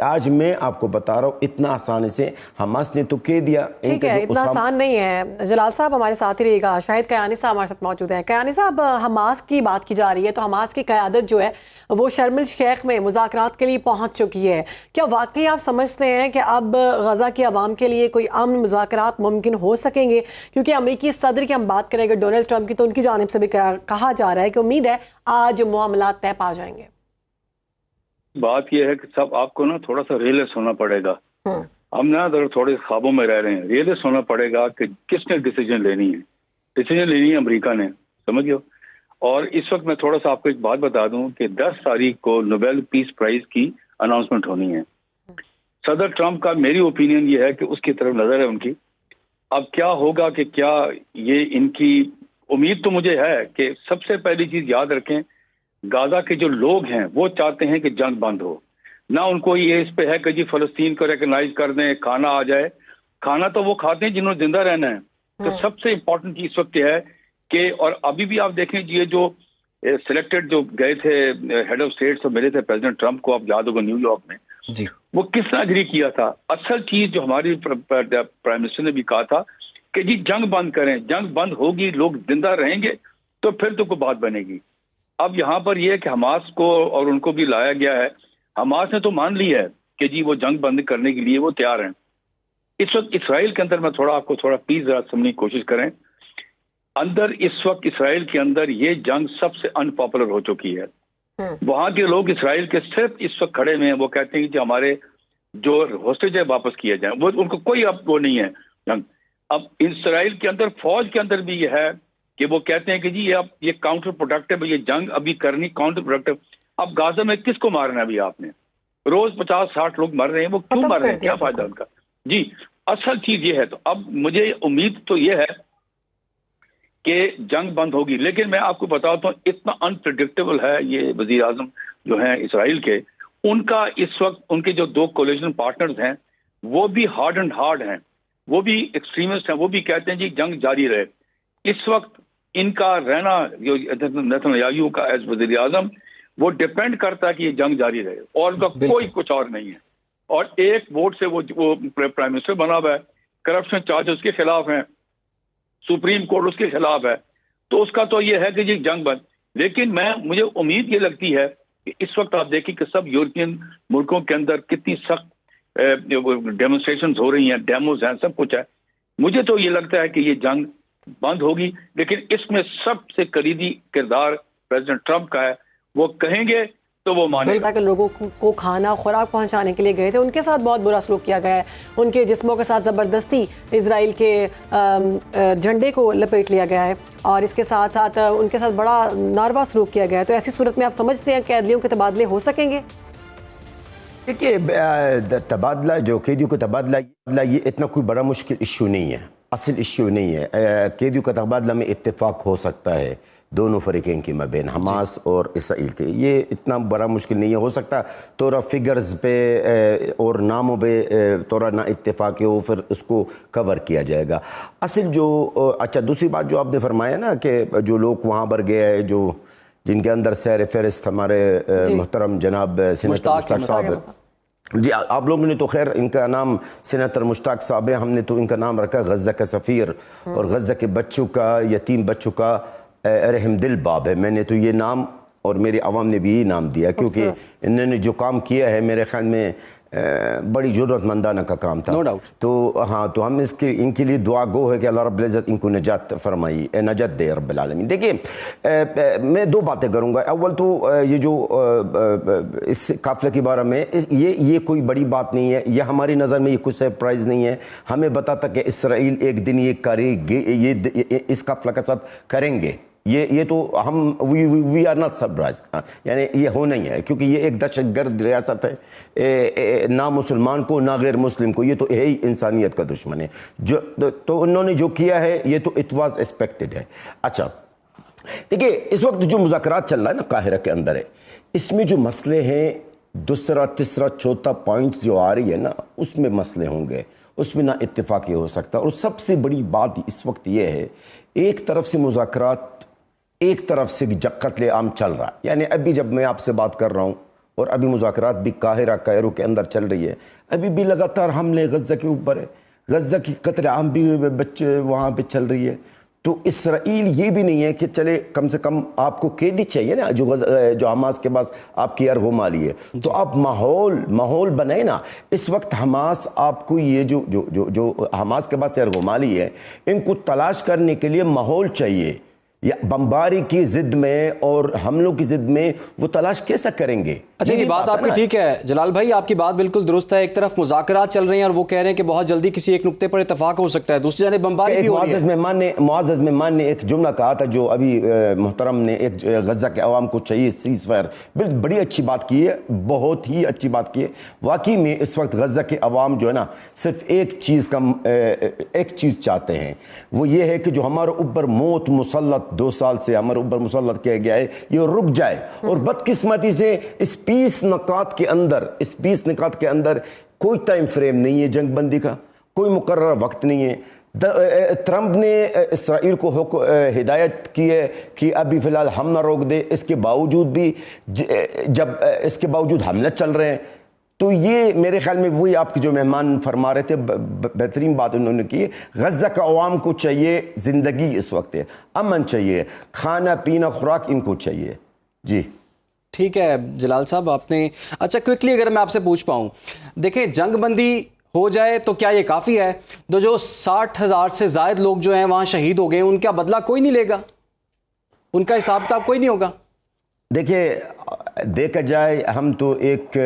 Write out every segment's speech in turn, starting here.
آج میں آپ کو بتا رہا ہوں اتنا آسانی سے حماس نے تو کہہ دیا. ٹھیک ہے, اتنا آسان نہیں ہے. جلال صاحب ہمارے ساتھ ہی رہے گا. شاہد کیانی صاحب ہمارے ساتھ موجود ہیں. کیانی صاحب, حماس کی بات کی جا رہی ہے تو حماس کی قیادت جو ہے وہ شرم الشیخ میں مذاکرات کے لیے پہنچ چکی ہے. کیا واقعی آپ سمجھتے ہیں کہ اب غزہ کی عوام کے لیے کوئی امن مذاکرات ممکن ہو سکیں گے؟ کیونکہ امریکی صدر کی ہم بات کریں گے, ڈونلڈ ٹرمپ کی, تو ان کی جانب سے بھی کہا جا رہا ہے کہ امید ہے آج معاملات طے پا جائیں گے. بات یہ ہے کہ سب آپ کو نا تھوڑا سا ریئلسٹ ہونا پڑے گا. ہم نا تھوڑے خوابوں میں رہ رہے ہیں. ریئلسٹ ہونا پڑے گا کہ کس نے ڈیسیجن لینی ہے. ڈیسیجن لینی ہے امریکہ نے, سمجھو. اور اس وقت میں تھوڑا سا آپ کو ایک بات بتا دوں کہ 10 تاریخ کو نوبیل پیس پرائز کی اناؤنسمنٹ ہونی ہے. صدر ٹرمپ کا میری اوپینین یہ ہے کہ اس کی طرف نظر ہے ان کی. اب کیا ہوگا کہ کیا یہ ان کی امید تو مجھے ہے کہ سب سے پہلی چیز یاد رکھیں, غزہ کے جو لوگ ہیں وہ چاہتے ہیں کہ جنگ بند ہو. نہ ان کو یہ اس پہ ہے کہ جی فلسطین کو ریکگنائز کر دیں, کھانا آ جائے. کھانا تو وہ کھاتے ہیں جنہوں نے زندہ رہنا ہے. تو سب سے امپورٹنٹ چیز اس وقت یہ ہے کہ, اور ابھی بھی آپ دیکھیں یہ جو سلیکٹڈ جو گئے تھے ہیڈ آف اسٹیٹ تو ملے تھے پریزیڈنٹ ٹرمپ کو, آپ یاد ہوگا نیو یارک میں, جی وہ کس نے اگری کیا تھا. اصل چیز جو ہماری پرائم منسٹر نے بھی کہا تھا کہ جی جنگ بند کریں, جنگ بند ہوگی, لوگ زندہ رہیں گے تو پھر تو کوئی بات بنے گی. اب یہاں پر یہ ہے کہ حماس کو اور ان کو بھی لایا گیا ہے. حماس نے تو مان لی ہے کہ جی وہ جنگ بند کرنے کے لیے وہ تیار ہیں. اس وقت اسرائیل کے اندر, میں آپ کو تھوڑا پلیز ذرا سمجھنے کی کوشش کریں, اندر اس وقت اسرائیل کے اندر یہ جنگ سب سے ان پاپولر ہو چکی ہے. وہاں کے لوگ اسرائیل کے صرف اس وقت کھڑے ہوئے ہیں, وہ کہتے ہیں کہ ہمارے جو ہوسٹیج ہے واپس کیے جائیں. وہ ان کو کوئی اب وہ نہیں ہے جنگ. اب اسرائیل کے اندر فوج کے اندر بھی یہ ہے کہ وہ کہتے ہیں کہ جی یہ کاؤنٹر پروڈکٹیو ہے, یہ جنگ ابھی کرنی کاؤنٹر پروڈکٹیو. اب غزہ میں کس کو مارنا ہے ابھی آپ نے؟ روز 50-60 لوگ مر رہے ہیں, وہ کیوں مر رہے ہیں, کیا فائدہ ان کا؟ جی اصل چیز یہ ہے. تو اب مجھے امید تو یہ ہے کہ جنگ بند ہوگی, لیکن میں آپ کو بتاتا ہوں اتنا انپریڈکٹیبل ہے یہ وزیر اعظم جو ہیں اسرائیل کے. ان کا اس وقت ان کے جو 2 کولیشن پارٹنرز ہیں وہ بھی ہارڈ اینڈ ہارڈ ہیں, وہ بھی ایکسٹریمسٹ ہیں, وہ بھی کہتے ہیں جی جنگ جاری رہے. اس وقت ان کا رہنا جو نیتن یاہو کا ایز وزیر اعظم وہ ڈیپینڈ کرتا ہے کہ یہ جنگ جاری رہے, اور ان کا کوئی کچھ اور نہیں ہے. اور ایک ووٹ سے وہ پرائم منسٹر بنا ہوا ہے, کرپشن چارج اس کے خلاف ہیں, سپریم کورٹ اس کے خلاف ہے. تو اس کا تو یہ ہے کہ جی جنگ بند. لیکن مجھے امید یہ لگتی ہے کہ اس وقت آپ دیکھیں کہ سب یورپین ملکوں کے اندر کتنی سخت ڈیمونسٹریشنز ہو رہی ہیں, ڈیموز ہیں, سب کچھ ہے. مجھے تو یہ لگتا ہے کہ یہ جنگ بند ہوگی, لیکن اس میں سب سے کلیدی کردار پریزیڈنٹ ٹرمپ کا ہے. وہ کہیں گے تو وہ مانیں گے. کہ لوگوں کو کھانا خوراک پہنچانے کے لیے گئے تھے, ان کے ساتھ بہت برا سلوک کیا گیا ہے. ان کے جسموں کے ساتھ زبردستی اسرائیل کے جھنڈے کو لپیٹ لیا گیا ہے, اور اس کے ساتھ ساتھ ان کے ساتھ بڑا ناروا سلوک کیا گیا ہے. تو ایسی صورت میں آپ سمجھتے ہیں قیدیوں کے تبادلے ہو سکیں گے؟ دیکھیے تبادلہ, جو قیدیوں کا تبادلہ یہ اتنا کوئی بڑا مشکل ایشو نہیں ہے, اصل ایشو نہیں ہے. قیدیوں کا تبادلہ میں اتفاق ہو سکتا ہے دونوں فریقین کے مابین, حماس اور اسرائیل کے. یہ اتنا بڑا مشکل نہیں ہے. ہو سکتا تھوڑا فگرز پہ اور ناموں پہ تھوڑا نہ اتفاق ہو, پھر اس کو کور کیا جائے گا. اصل جو اچھا دوسری بات جو آپ نے فرمایا نا کہ جو لوگ وہاں پر گئے جو جن کے اندر سیر فہرست ہمارے محترم جناب سینیٹر مشتاق صاحب, جی آپ لوگوں نے تو خیر ان کا نام سینیٹر مشتاق صاحب ہے, ہم نے تو ان کا نام رکھا غزہ کا سفیر, اور غزہ کے بچوں کا, یتیم بچوں کا رحم دل باب ہے. میں نے تو یہ نام اور میری عوام نے بھی یہ نام دیا کیونکہ انہوں نے جو کام کیا ہے میرے خیال میں بڑی ضرورت مندانہ کا کام تھا. تو ہاں, تو ہم ان کے لیے دعا گو ہے کہ اللہ رب العزت ان کو نجات فرمائی, نجات دے رب العالمین. دیکھیے میں 2 باتیں کروں گا. اول تو یہ جو اس قافلے کے بارے میں یہ کوئی بڑی بات نہیں ہے, یہ ہماری نظر میں یہ کچھ سرپرائز نہیں ہے. ہمیں بتاتا کہ اسرائیل ایک دن یہ کرے گے, یہ اس قافلہ کے ساتھ کریں گے. یہ تو ہم وی آر ناٹ سرپرائز, یعنی یہ ہونا ہی ہے کیونکہ یہ ایک دہشت گرد ریاست ہے, نہ مسلمان کو نہ غیر مسلم کو, یہ تو ہے ہی انسانیت کا دشمن ہے. تو انہوں نے جو کیا ہے یہ تو اٹ واز ایکسپیکٹڈ ہے. اچھا دیکھیے اس وقت جو مذاکرات چل رہا ہے نا قاہرہ کے اندر ہے, اس میں جو مسئلے ہیں دوسرا تیسرا چوتھا پوائنٹس جو آ رہی ہے نا, اس میں مسئلے ہوں گے, اس میں نہ اتفاق یہ ہو سکتا. اور سب سے بڑی بات اس وقت یہ ہے, ایک طرف سے مذاکرات, ایک طرف سے قتل عام چل رہا ہے. یعنی ابھی جب میں آپ سے بات کر رہا ہوں اور ابھی مذاکرات بھی کائرو کے اندر چل رہی ہے. ابھی بھی لگاتار حملے غزہ کے اوپر ہے, غزہ کی قتل عام بھی بچے وہاں پہ چل رہی ہے. تو اسرائیل یہ بھی نہیں ہے کہ چلے کم سے کم آپ کو قیدی چاہیے نا, جو حماس کے پاس آپ کی ارغمالی ہے, تو آپ ماحول بنائے نا. اس وقت حماس آپ کو یہ جو حماس کے پاس ارغمالی ہے, ان کو تلاش کرنے کے لیے ماحول چاہیے. یا بمباری کی ضد میں اور حملوں کی ضد میں وہ تلاش کیسا کریں گے؟ اچھا یہ بات آپ کی ٹھیک ہے جلال بھائی, آپ کی بات بالکل درست ہے. ایک طرف مذاکرات چل رہے ہیں اور وہ کہہ رہے ہیں کہ بہت جلدی کسی ایک نقطے پر اتفاق ہو سکتا ہے, دوسری جانب بمباری بھی ہو رہی ہے. معزز مہمان نے ایک جملہ کہا تھا جو ابھی محترم نے, ایک غزہ کے عوام کو چاہیے سیز فائر. بڑی اچھی بات کی ہے, بہت ہی اچھی بات کی ہے. واقعی میں اس وقت غزہ کے عوام جو ہے نا صرف ایک چیز چاہتے ہیں, وہ یہ ہے کہ جو ہمارے اوپر موت مسلط 2 سال سے ہمارے اوپر مسلط کیا گیا ہے یہ رک جائے. اور بدقسمتی سے اس 20 نکات کے اندر کوئی ٹائم فریم نہیں ہے جنگ بندی کا, کوئی مقررہ وقت نہیں ہے. ٹرمپ نے اسرائیل کو ہدایت کی ہے کہ ابھی فی الحال ہم نہ روک دے, اس کے باوجود بھی جب اس کے باوجود حملے چل رہے ہیں. تو یہ میرے خیال میں وہی آپ کے جو مہمان فرما رہے تھے, بہترین بات انہوں نے کی. غزہ کا عوام کو چاہیے زندگی, اس وقت امن چاہیے, کھانا پینا خوراک ان کو چاہیے. جی ٹھیک ہے جلال صاحب, آپ نے اچھا کوئکلی اگر میں آپ سے پوچھ پاؤں, دیکھیں جنگ بندی ہو جائے تو کیا یہ کافی ہے؟ جو 60,000 سے زائد لوگ جو ہیں وہاں شہید ہو گئے, ان کا بدلہ کوئی نہیں لے گا, ان کا حساب کتاب کوئی نہیں ہوگا؟ دیکھیں دیکھا جائے ہم تو ایک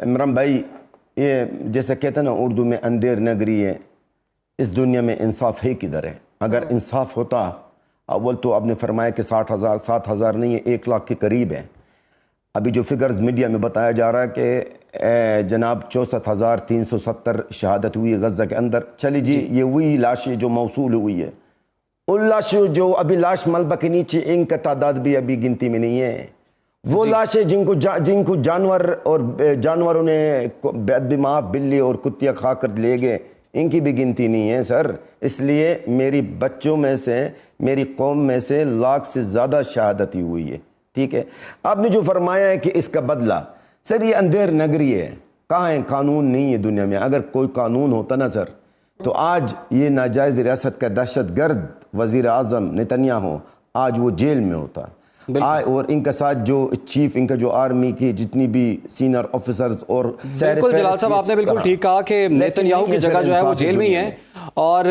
عمران بھائی, یہ جیسے کہتے ہیں نا اردو میں اندھیر نگری ہے, اس دنیا میں انصاف ہے کدھر ہے؟ اگر انصاف ہوتا, اول تو آپ نے فرمایا کہ 60,000 نہیں ہے, 1 لاکھ کے قریب ہے. ابھی جو فگرز میڈیا میں بتایا جا رہا ہے کہ جناب 64,370 شہادت ہوئی غزہ کے اندر. چلی جی یہ وہی لاشیں جو موصول ہوئی ہے, ان لاشوں جو ابھی لاش ملبہ کے نیچے, ان کا تعداد بھی ابھی گنتی میں نہیں ہے. وہ لاشیں جن کو جانوروں نے بے معاف بلی اور کتیا کھا کر لے گئے, ان کی بھی گنتی نہیں ہے سر. اس لیے میری بچوں میں سے, میری قوم میں سے لاکھ سے زیادہ شہادت ہوئی ہے. ٹھیک ہے, آپ نے جو فرمایا ہے کہ اس کا بدلہ, سر یہ اندھیر نگری ہے, کہاں ہے قانون نہیں ہے دنیا میں. اگر کوئی قانون ہوتا نا سر, تو آج یہ ناجائز ریاست کا دہشت گرد وزیر اعظم نتنیاہو آج وہ جیل میں ہوتا. اور ان کے ساتھ جو چیف, ان کا جو آرمی کی جتنی بھی سینئر آفیسرز اور بالکل جلال صاحب آپ نے بالکل ٹھیک کہا کہ نیتنیاہو کی جگہ جو ہے وہ جیل میں ہی ہے, اور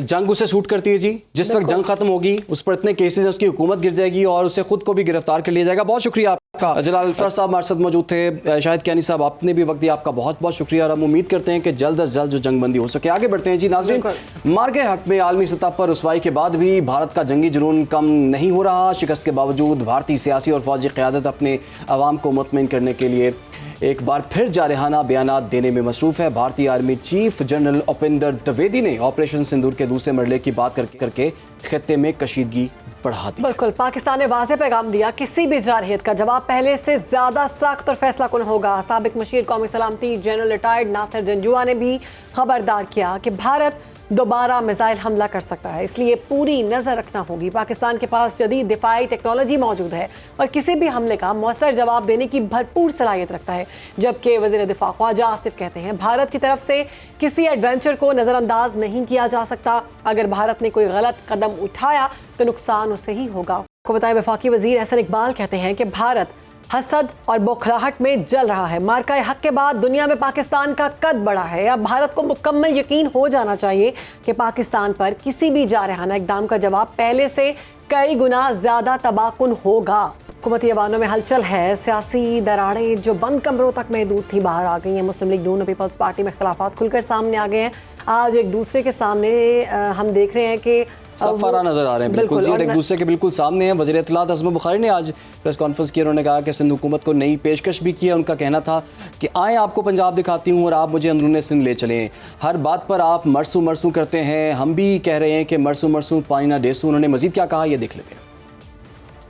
جنگ اسے سوٹ کرتی ہے. جی جس وقت جنگ ختم ہوگی اس پر اتنے کیسز ہیں, اس کی حکومت گر جائے گی اور اسے خود کو بھی گرفتار کر لیا جائے گا. بہت شکریہ آپ کا جلال الفرار صاحب ہمارے ساتھ موجود تھے. شاہد کیانی صاحب آپ نے بھی وقت دیا, آپ کا بہت بہت شکریہ, اور ہم امید کرتے ہیں کہ جلد از جلد جو جنگ بندی ہو سکے. آگے بڑھتے ہیں جی ناظرین. مارکے حق میں عالمی سطح پر رسوائی کے بعد بھی بھارت کا جنگی جنون کم نہیں ہو رہا. شکست کے باوجود بھارتی سیاسی اور فوجی قیادت اپنے عوام کو مطمئن کرنے کے لیے ایک بار پھر جارحانہ بیانات دینے میں مصروف ہے. بھارتی آرمی چیف جنرل اپندر دویدی نے آپریشن سندور کے دوسرے مرحلے کی بات کر کے خطے میں کشیدگی بڑھا دی. بالکل, پاکستان نے واضح پیغام دیا, کسی بھی جارحیت کا جواب پہلے سے زیادہ سخت اور فیصلہ کن ہوگا. سابق مشیر قومی سلامتی جنرل ریٹائرڈ ناصر جنجوعہ نے بھی خبردار کیا کہ بھارت دوبارہ میزائل حملہ کر سکتا ہے, اس لیے پوری نظر رکھنا ہوگی. پاکستان کے پاس جدید دفاعی ٹیکنالوجی موجود ہے اور کسی بھی حملے کا مؤثر جواب دینے کی بھرپور صلاحیت رکھتا ہے. جبکہ وزیر دفاع خواجہ آصف کہتے ہیں بھارت کی طرف سے کسی ایڈونچر کو نظر انداز نہیں کیا جا سکتا. اگر بھارت نے کوئی غلط قدم اٹھایا تو نقصان اسے ہی ہوگا. آپ کو بتائیں وفاقی وزیر احسن اقبال کہتے ہیں کہ بھارت حسد اور بوکھلاہٹ میں جل رہا ہے. مارکہ حق کے بعد دنیا میں پاکستان کا قد بڑھا ہے. اب بھارت کو مکمل یقین ہو جانا چاہیے کہ پاکستان پر کسی بھی جارحانہ اقدام کا جواب پہلے سے کئی گنا زیادہ تباہ کن ہوگا. حکومتی ایوانوں میں ہلچل ہے. سیاسی دراڑیں جو بند کمروں تک محدود تھی باہر آ گئی ہیں. مسلم لیگ نون اور پیپلز پارٹی میں اختلافات کھل کر سامنے آ گئے ہیں. آج ایک دوسرے کے سامنے ہم دیکھ رہے ہیں کہ سفارہ نظر آ رہے ہیں. بالکل جی, ایک دوسرے کے بالکل سامنے ہیں. وزیر اطلاعات عظمت بخاری نے آج پریس کانفرنس کی, انہوں نے کہا کہ سندھ حکومت کو نئی پیشکش بھی کی ہے. ان کا کہنا تھا کہ آئیں آپ کو پنجاب دکھاتی ہوں اور آپ مجھے اندرون سندھ لے چلیں. ہر بات پر آپ مرسوں کرتے ہیں, ہم بھی کہہ رہے ہیں کہ مرسوں پانی نہ ڈیسوں. انہوں نے مزید کیا کہا یہ دیکھ لیتے ہیں.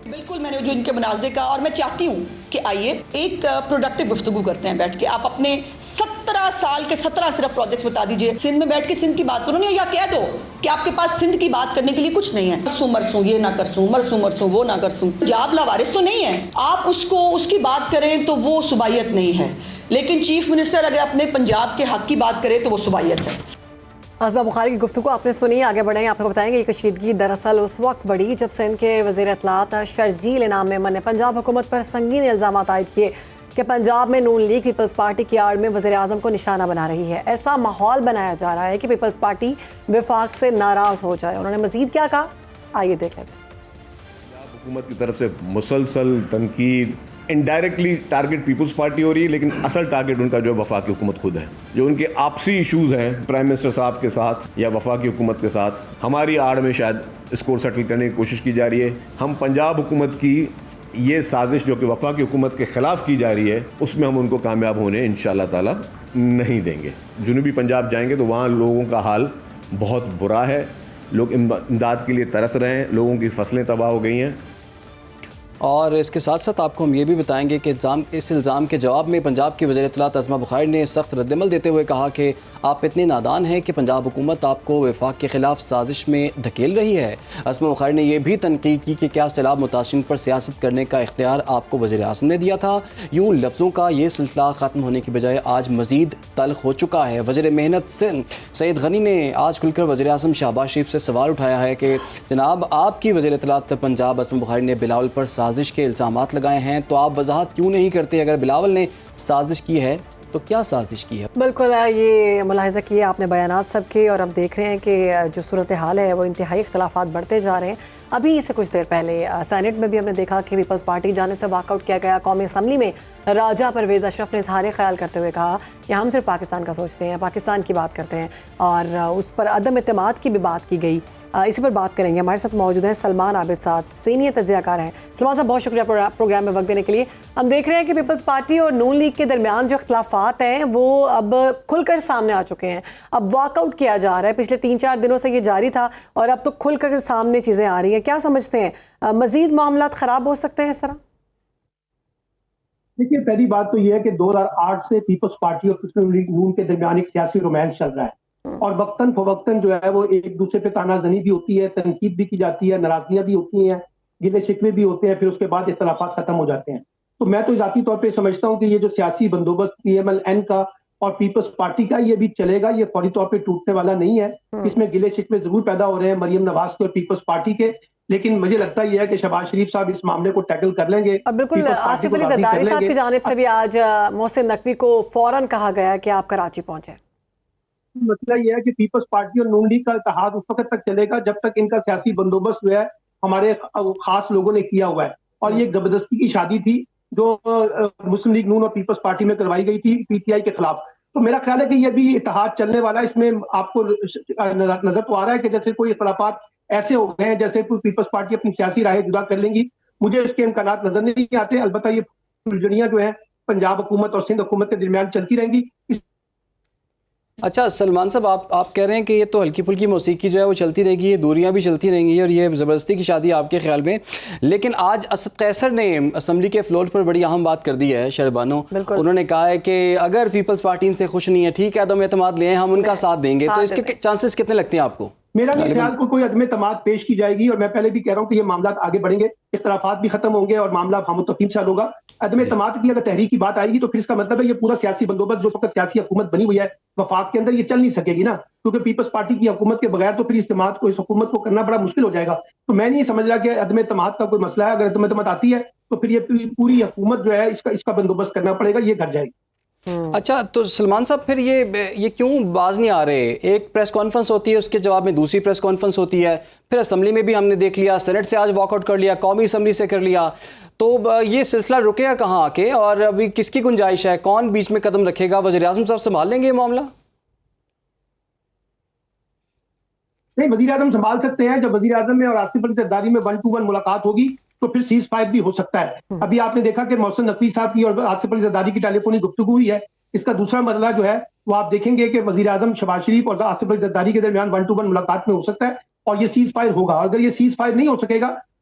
بالکل میں نے جو ان کے مناظرے کا، اور میں چاہتی ہوں کہ آئیے ایک پروڈکٹیو گفتگو کرتے ہیں بیٹھ کے. آپ اپنے 17 سال کے 17 صرف پروجیکٹس بتا دیجئے. سندھ میں بیٹھ کے سندھ کی بات کرو نہیں، یا کہہ دو کہ آپ کے پاس سندھ کی بات کرنے کے لیے کچھ نہیں ہے. مرسوں یہ نہ کرسوں، مرسوں وہ نہ کرسوں. جاب لاوارث تو نہیں ہے. آپ اس کی بات کریں تو وہ صوبائیت نہیں ہے، لیکن چیف منسٹر اگر اپنے پنجاب کے حق کی بات کرے تو وہ صوبائیت ہے. آصبہ بخاری کی گفتگو آپ نے سنی. آگے بڑھیں، آپ کو بتائیں گے یہ کشیدگی دراصل اس وقت بڑھی جب سندھ کے وزیر اطلاعات شرجیل انعام میمن نے پنجاب حکومت پر سنگین الزامات عائد کیے کہ پنجاب میں نون لیگ پیپلز پارٹی کی آڑ میں وزیر اعظم کو نشانہ بنا رہی ہے. ایسا ماحول بنایا جا رہا ہے کہ پیپلز پارٹی وفاق سے ناراض ہو جائے. انہوں نے مزید کیا کہا، آئیے دیکھ لیتے ہیں. حکومت کی طرف سے مسلسل تنقید، انڈائریکٹلی ٹارگٹ پیپلز پارٹی ہو رہی ہے، لیکن اصل ٹارگٹ ان کا جو وفاقی حکومت خود ہے. جو ان کے آپسی ایشوز ہیں پرائم منسٹر صاحب کے ساتھ یا وفاقی حکومت کے ساتھ، ہماری آڑ میں شاید اس کو سیٹل کرنے کی کوشش کی جا رہی ہے. ہم پنجاب حکومت کی یہ سازش جو کہ وفاقی حکومت کے خلاف کی جا رہی ہے، اس میں ہم ان کو کامیاب ہونے انشاءاللہ تعالی نہیں دیں گے. جنوبی پنجاب جائیں گے تو وہاں لوگوں کا حال بہت برا ہے. لوگ امداد کے لیے ترس رہے ہیں، لوگوں کی فصلیں تباہ ہو گئی ہیں. اور اس کے ساتھ ساتھ آپ کو ہم یہ بھی بتائیں گے کہ اس الزام کے جواب میں پنجاب کی وزیر اطلاعات عاصمہ بخاری نے سخت رد عمل دیتے ہوئے کہا کہ آپ اتنے نادان ہیں کہ پنجاب حکومت آپ کو وفاق کے خلاف سازش میں دھکیل رہی ہے. عاصمہ بخاری نے یہ بھی تنقید کی کہ کیا سیلاب متاثرین پر سیاست کرنے کا اختیار آپ کو وزیر اعظم نے دیا تھا. یوں لفظوں کا یہ سلسلہ ختم ہونے کی بجائے آج مزید تلخ ہو چکا ہے. وزیر محنت سندھ سعید غنی نے آج کھل کر وزیر اعظم شہباز شریف سے سوال اٹھایا ہے کہ جناب آپ کی وزیر اطلاعات پنجاب عاصمہ بخاری نے بلاول پر سازش کے الزامات لگائے ہیں، تو آپ وضاحت کیوں نہیں کرتے؟ اگر بلاول نے سازش کی ہے تو کیا سازش کی ہے؟ بالکل یہ ملاحظہ کیا آپ نے بیانات سب کے، اور اب دیکھ رہے ہیں کہ جو صورتحال ہے وہ انتہائی اختلافات بڑھتے جا رہے ہیں. ابھی سے کچھ دیر پہلے سینٹ میں بھی ہم نے دیکھا کہ پیپلز پارٹی کی جانب سے واک آؤٹ کیا گیا. قومی اسمبلی میں راجہ پرویز اشرف نے اظہار خیال کرتے ہوئے کہا کہ ہم صرف پاکستان کا سوچتے ہیں، پاکستان کی بات کرتے ہیں، اور اس پر عدم اعتماد کی بھی بات کی گئی. اسی پر بات کریں گے. ہمارے ساتھ موجود ہیں سلمان عابد صاحب، سینئر تجزیہ کار ہیں. سلمان صاحب بہت شکریہ پروگرام میں وقت دینے کے لیے. ہم دیکھ رہے ہیں کہ پیپلز پارٹی اور نون لیگ کے درمیان جو اختلافات ہیں وہ اب کھل کر سامنے آ چکے ہیں. اب واک آؤٹ کیا جا رہا ہے، پچھلے 3-4 دنوں سے یہ جاری تھا اور اب تو کھل کر سامنے چیزیں آ رہی ہیں. کیا سمجھتے ہیں مزید معاملات خراب ہو سکتے ہیں اس طرح؟ دیکھیے، پہلی بات تو یہ ہے کہ 2008 سے پیپلز پارٹی اور مسلم لیگ نون کے درمیان ایک سیاسی رومانس چل رہا ہے، اور وقتاً فوقتاً جو ہے وہ ایک دوسرے پہ تانا زنی بھی ہوتی ہے، تنقید بھی کی جاتی ہے، ناراضگیاں بھی ہوتی ہیں، گلے شکوے بھی ہوتے ہیں، پھر اس کے بعد اختلافات ختم ہو جاتے ہیں. تو میں تو ذاتی طور پہ سمجھتا ہوں کہ یہ جو سیاسی بندوبست پی ایم ایل این کا اور پیپلز پارٹی کا یہ بھی چلے گا، یہ فوری طور پہ ٹوٹنے والا نہیں ہے. اس میں گلے شکوے ضرور پیدا ہو رہے ہیں مریم نواز کے اور پیپلز پارٹی کے، لیکن مجھے لگتا یہ ہے کہ شہباز شریف صاحب اس معاملے کو ٹیکل کر لیں گے. اور بالکل آصف علی زرداری صاحب کی جانب سے بھی آج محسن نقوی کو فوراً کہا گیا کہ آپ کراچی پہنچیں. مسئلہ یہ ہے کہ پیپلز پارٹی اور نون لیگ کا اتحاد اس وقت تک چلے گا جب تک ان کا سیاسی بندوبست جو ہے ہمارے خاص لوگوں نے کیا ہوا ہے. اور یہ زبردستی کی شادی تھی جو مسلم لیگ نون اور پیپلز پارٹی میں کروائی گئی تھی پی ٹی آئی کے خلاف. تو میرا خیال ہے کہ یہ بھی اتحاد چلنے والا ہے. اس میں آپ کو نظر تو آ رہا ہے کہ جیسے کوئی اختلافات ایسے ہو گئے ہیں جیسے پیپلز پارٹی اپنی سیاسی راہیں جدا کر لیں گی. مجھے اس کے امکانات نظر نہیں آتے. البتہ یہ الجھنیاں جو ہیں پنجاب حکومت اور سندھ حکومت کے درمیان چلتی رہیں گی. اچھا سلمان صاحب، آپ کہہ رہے ہیں کہ یہ تو ہلکی پھلکی موسیقی جو ہے وہ چلتی رہے گی، یہ دوریاں بھی چلتی رہیں گی اور یہ زبردستی کی شادی آپ کے خیال میں. لیکن آج اسد قیصر نے اسمبلی کے فلور پر بڑی اہم بات کر دی ہے. شہربانو انہوں نے کہا ہے کہ اگر پیپلز پارٹی ان سے خوش نہیں ہے، ٹھیک ہے، عدم اعتماد لیں، ہم ان کا ساتھ دیں گے. تو اس کے چانسز کتنے لگتے ہیں آپ کو؟ میرا نہیں خیال کوئی عدم اعتماد پیش کی جائے گی، اور میں پہلے بھی کہہ رہا ہوں کہ یہ معاملات آگے بڑھیں گے، اختلافات بھی ختم ہوں گے اور معاملہ ہم و تفہیم سے حل ہوگا. عدم اعتماد کی اگر تحریک کی بات آئے گی تو پھر اس کا مطلب ہے یہ پورا سیاسی بندوبست جو وقت سیاسی حکومت بنی ہوئی ہے وفاق کے اندر، یہ چل نہیں سکے گی نا، کیونکہ پیپلز پارٹی کی حکومت کے بغیر تو پھر اجتماعات کو اس حکومت کو کرنا بڑا مشکل ہو جائے گا. تو میں نہیں سمجھ رہا کہ عدم اعتماد کا کوئی مسئلہ ہے. اگر عدم اعتماد آتی ہے تو پھر یہ پوری حکومت جو ہے اس کا بندوبست کرنا پڑے گا، یہ گھٹ جائے گی. اچھا تو سلمان صاحب پھر یہ کیوں باز نہیں آ رہے؟ ایک پریس کانفرنس ہوتی ہے، اس کے جواب میں دوسری پریس کانفرنس ہوتی ہے، پھر اسمبلی میں بھی ہم نے دیکھ لیا، سینٹ سے آج واک آؤٹ کر لیا، قومی اسمبلی سے کر لیا. تو یہ سلسلہ رکے گا کہاں کے؟ اور ابھی کس کی گنجائش ہے؟ کون بیچ میں قدم رکھے گا؟ وزیر اعظم صاحب سنبھال لیں گے یہ معاملہ؟ نہیں، وزیر اعظم سنبھال سکتے ہیں. جب وزیر اعظم میں اور آصف علی زرداری میں 1-to-1 ملاقات ہوگی تو پھر سیز فائر بھی ہو سکتا ہے. ابھی آپ نے دیکھا کہ محسن نقوی صاحب کی اور آصف علی زرداری کی ٹیلی فونک گفتگو ہوئی ہے. اس کا دوسرا مرحلہ جو ہے وہ آپ دیکھیں گے کہ وزیر اعظم شہباز شریف اور آصف علی زرداری کے درمیان 1-to-1 ملاقات میں ہو سکتا ہے اور یہ سیز فائر ہوگا. اگر یہ سیز فائر نہیں ہو سکے گا